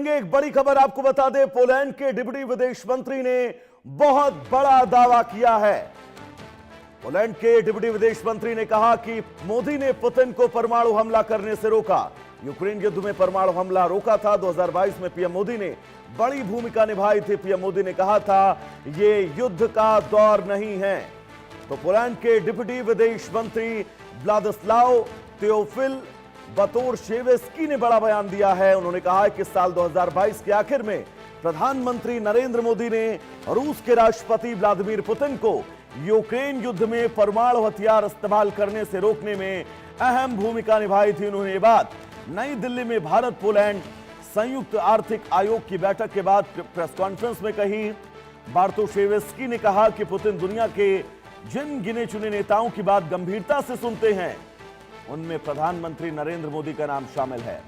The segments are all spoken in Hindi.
एक बड़ी खबर आपको बता दें, पोलैंड के डिप्टी विदेश मंत्री ने बहुत बड़ा दावा किया है। पोलैंड के डिप्टी विदेश मंत्री ने कहा कि मोदी ने पुतिन को परमाणु हमला करने से रोका। यूक्रेन युद्ध में परमाणु हमला रोका था। 2022 में पीएम मोदी ने बड़ी भूमिका निभाई थी। पीएम मोदी ने कहा था ये युद्ध का दौर नहीं है। तो पोलैंड के डिप्टी विदेश मंत्री व्लादिस्लाव तेओफिल बातोरशेवेस्की ने बड़ा बयान दिया है। उन्होंने कहा है कि साल 2022 के आखिर में प्रधानमंत्री नरेंद्र मोदी ने रूस के राष्ट्रपति व्लादिमीर पुतिन को यूक्रेन युद्ध में परमाणु हथियार इस्तेमाल करने से रोकने में अहम भूमिका निभाई थी। उन्होंने ये बात नई दिल्ली में भारत पोलैंड संयुक्त आर्थिक आयोग की बैठक के बाद प्रेस कॉन्फ्रेंस में कही। बार्तोशेवेस्की ने कहा कि पुतिन दुनिया के जिन गिने चुने नेताओं की बात गंभीरता से सुनते हैं उनमें प्रधानमंत्री नरेंद्र मोदी का नाम शामिल है।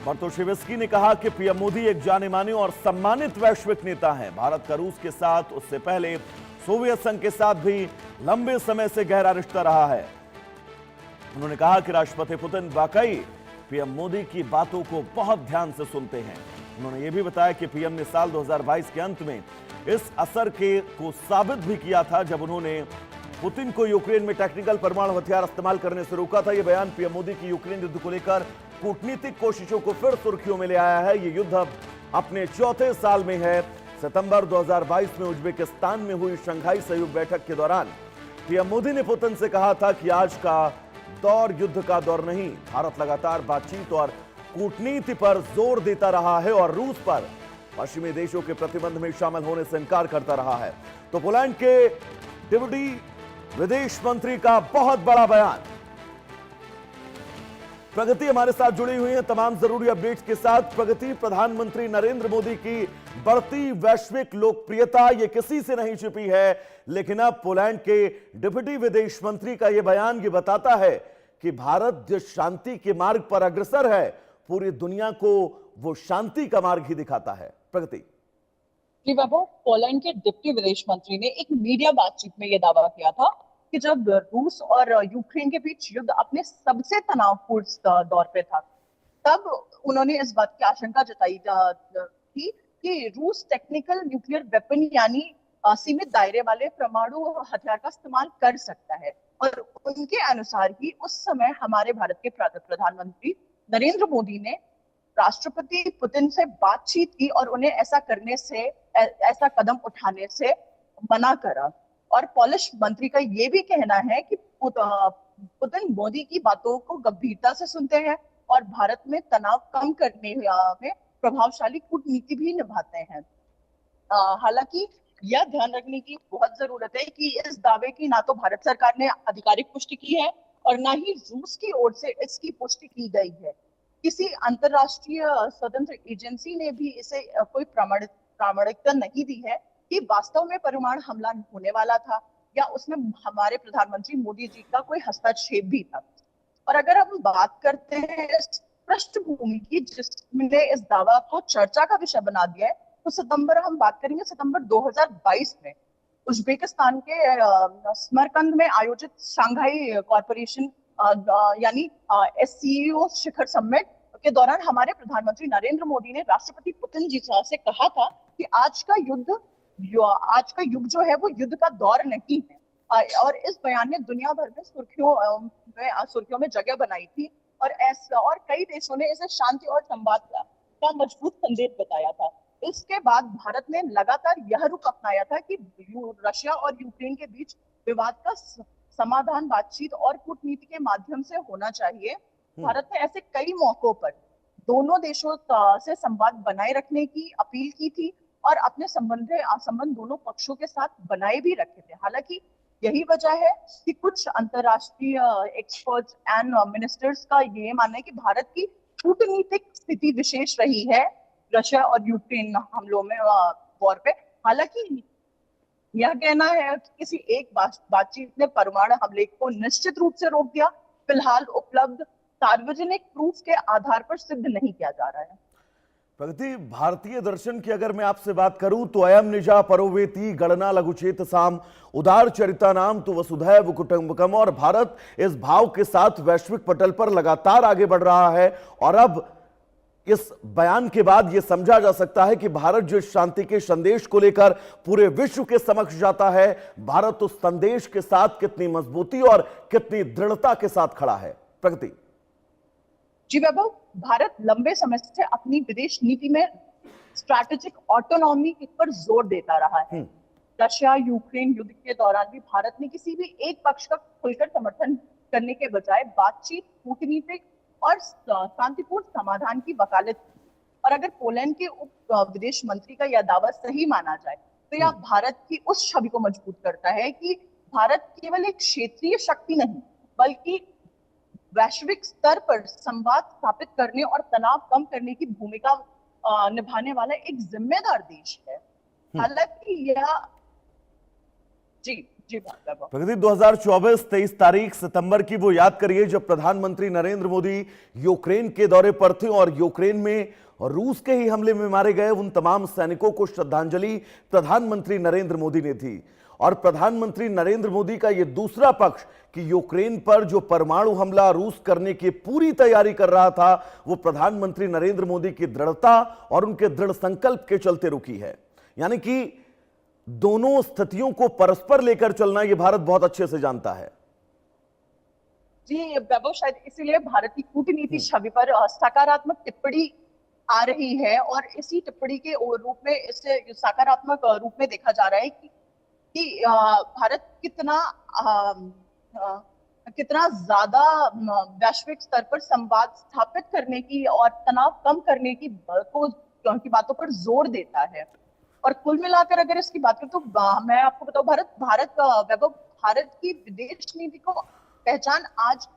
बार्तोशेवेस्की ने कहा कि पीएम मोदी एक जाने माने और सम्मानित वैश्विक नेता हैं। भारत का रूस के साथ, उससे पहले सोवियत संघ के साथ भी लंबे समय से गहरा रिश्ता रहा है। उन्होंने कहा कि राष्ट्रपति पुतिन वाकई पीएम मोदी की बातों को बहुत ध्यान से सुनते हैं। उन्होंने यह भी बताया कि पीएम ने साल 2022 के अंत में इस असर को साबित भी किया था जब उन्होंने पुतिन को यूक्रेन में टेक्निकल परमाणु हथियार इस्तेमाल करने से रोका था। यह बयान पीएम मोदी की यूक्रेन युद्ध को लेकर कूटनीतिक कोशिशों को फिर सुर्खियों में ले आया है। यह युद्ध अब अपने चौथे साल में है। सितंबर 2022 में उज्बेकिस्तान में हुई शंघाई सहयोग बैठक के दौरान पीएम मोदी ने पुतिन से कहा था कि आज का दौर युद्ध का दौर नहीं। भारत लगातार बातचीत और कूटनीति पर जोर देता रहा है और रूस पर पश्चिमी देशों के प्रतिबंध में शामिल होने से इनकार करता रहा है। तो पोलैंड के डिप्टी विदेश मंत्री का बहुत बड़ा बयान। प्रगति हमारे साथ जुड़ी हुई है तमाम जरूरी अपडेट्स के साथ। प्रगति, प्रधानमंत्री नरेंद्र मोदी की बढ़ती वैश्विक लोकप्रियता ये किसी से नहीं छिपी है, लेकिन अब पोलैंड के डिप्टी विदेश मंत्री का यह बयान ये बताता है कि भारत जिस शांति के मार्ग पर अग्रसर है, पूरी दुनिया को वो शांति का मार्ग ही दिखाता है। प्रगति जी बाबू, पोलैंड के डिप्टी विदेश मंत्री ने एक मीडिया बातचीत में यह दावा किया था कि जब रूस और यूक्रेन के बीच युद्ध अपने सबसे तनावपूर्ण दौर पे था, तब उन्होंने इस बात की आशंका जताई थी कि रूस टेक्निकल न्यूक्लियर वेपन यानी सीमित दायरे वाले परमाणु हथियार का इस्तेमाल कर सकता है। और उनके अनुसार ही उस समय हमारे भारत के प्रधानमंत्री नरेंद्र मोदी ने राष्ट्रपति पुतिन से बातचीत की और उन्हें ऐसा कदम उठाने से मना करा। और पोलिश मंत्री का ये भी कहना है कि पुतिन मोदी की बातों को गंभीरता से सुनते हैं और भारत में तनाव कम करने में प्रभावशाली कूटनीति भी निभाते हैं। हालांकि यह ध्यान रखने की बहुत जरूरत है कि इस दावे की ना तो भारत सरकार ने आधिकारिक पुष्टि की है और ना ही रूस की ओर से इसकी पुष्टि की गई है। किसी अंतरराष्ट्रीय स्वतंत्र एजेंसी ने भी इसे कोई प्रामाणिकता नहीं दी है कि वास्तव में परमाणु हमला होने वाला था या उसमें हमारे प्रधानमंत्री मोदी जी का कोई हस्तक्षेप भी था। और अगर हम बात करते हैं इस पृष्ठभूमि की जिसने इस दावा को चर्चा का विषय बना दिया है, तो हम बात करेंगे सितंबर 2022 में उज्बेकिस्तान के समरकंद में आयोजित शंघाई कॉरपोरेशन यानी SCO शिखर समिट के दौरान हमारे प्रधानमंत्री नरेंद्र मोदी ने राष्ट्रपति पुतिन जी से कहा था कि आज का युग जो है वो युद्ध का दौर नहीं है। और इस बयान ने दुनिया भर में सुर्खियों में जगह बनाई थी और कई देशों ने इसे शांति और संवाद का मजबूत संदेश बताया था। इसके बाद भारत ने लगातार यह रुख अपनाया था कि रशिया और यूक्रेन के बीच विवाद का समाधान बातचीत और कूटनीति के माध्यम से होना चाहिए। भारत ने ऐसे कई मौकों पर दोनों देशों से संवाद बनाए रखने की अपील की थी और अपने संबंध दोनों पक्षों के साथ बनाए भी रखे थे। हालांकि यही वजह है कि कुछ अंतरराष्ट्रीय एक्सपर्ट्स एंड मिनिस्टर्स का ये मानना है कि भारत की कूटनीतिक स्थिति विशेष रही है रशिया और यूक्रेन हमलों में वॉर पे। हालांकि यह कहना है कि किसी एक बातचीत ने परमाणु हमले को निश्चित रूप से रोक दिया, फिलहाल उपलब्ध सार्वजनिक प्रूफ के आधार पर सिद्ध नहीं किया जा रहा है। प्रगति, भारतीय दर्शन की अगर मैं आपसे बात करूं तो अयम निजा परोवेति गणना लघुचेत साम उदार चरिता नाम तो वसुधैव कुटुंबकम। और भारत इस भाव के साथ वैश्विक पटल पर लगातार आगे बढ़ रहा है और अब इस बयान के बाद यह समझा जा सकता है कि भारत जो शांति के संदेश को लेकर पूरे विश्व के समक्ष जाता है, भारत उस संदेश के साथ कितनी मजबूती और कितनी दृढ़ता के साथ खड़ा है। प्रगति जी वैभव, भारत लंबे समय से अपनी विदेश नीति में स्ट्रैटेजिक ऑटोनॉमी पर जोर देता रहा है। रशिया यूक्रेन युद्ध के दौरान भी भारत ने किसी भी एक पक्ष का खुलकर समर्थन करने के बजाय बातचीत, कूटनीतिक और शांतिपूर्ण समाधान की वकालत की। और अगर पोलैंड के उप विदेश मंत्री का यह दावा सही माना जाए तो यह भारत की उस छवि को मजबूत करता है कि भारत केवल एक क्षेत्रीय शक्ति नहीं बल्कि वैश्विक स्तर पर संवाद स्थापित करने और तनाव कम करने की भूमिका निभाने वाला एक जिम्मेदार देश है। हालांकि यह जी प्रगति 2024 23 तारीख सितंबर की वो याद करिए जब प्रधानमंत्री नरेंद्र मोदी यूक्रेन के दौरे पर थे और यूक्रेन में रूस के ही हमले में मारे गए उन तमाम सैनिकों को श्रद्धांजलि प्रधानमंत्री नरेंद्र मोदी ने दी। और प्रधानमंत्री नरेंद्र मोदी का यह दूसरा पक्ष कि यूक्रेन पर जो परमाणु हमला रूस करने की पूरी तैयारी कर रहा था, वो प्रधानमंत्री नरेंद्र मोदी की दृढ़ता और उनके दृढ़ संकल्प के चलते रुकी है। यानी कि दोनों स्थितियों को परस्पर लेकर चलना यह भारत बहुत अच्छे से जानता है। जी वैभव, शायद इसीलिए भारत की कूटनीति छवि पर सकारात्मक टिप्पणी आ रही है और इसी टिप्पणी के रूप में इसे सकारात्मक रूप में देखा जा रहा है कि भारत कितना ज्यादा वैश्विक स्तर पर संवाद स्थापित करने की और तनाव कम करने की बातों पर जोर देता है। और कुल मिलाकर अगर इसकी बात करें तो मैं आपको बताऊं, भारत की विदेश नीति को पहचान आज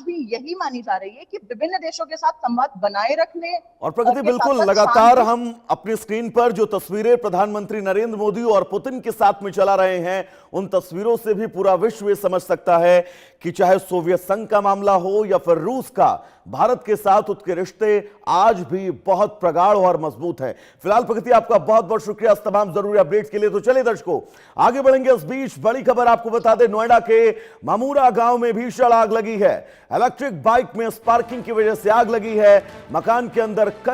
भी यही मानी जा रही है कि विभिन्न देशों के साथ संवाद बनाए रखने और प्रगति बिल्कुल लगातार हम अपनी स्क्रीन पर जो तस्वीरें प्रधानमंत्री नरेंद्र मोदी और पुतिन के साथ में चला रहे हैं, उन तस्वीरों से भी पूरा विश्व ये समझ सकता है कि चाहे सोवियत संघ का मामला हो या फिर रूस का, भारत के साथ उसके रिश्ते आज भी बहुत प्रगाढ़ और मजबूत है। फिलहाल प्रगति आपका बहुत बहुत शुक्रिया इस तमाम जरूरी अपडेट के लिए। तो चलिए दर्शकों आगे बढ़ेंगे। इस बीच बड़ी खबर आपको बता दें, नोएडा के मामूरा गांव में भीषण आग लगी है। इलेक्ट्रिक बाइक में स्पार्किंग की वजह से आग लगी है। मकान के अंदर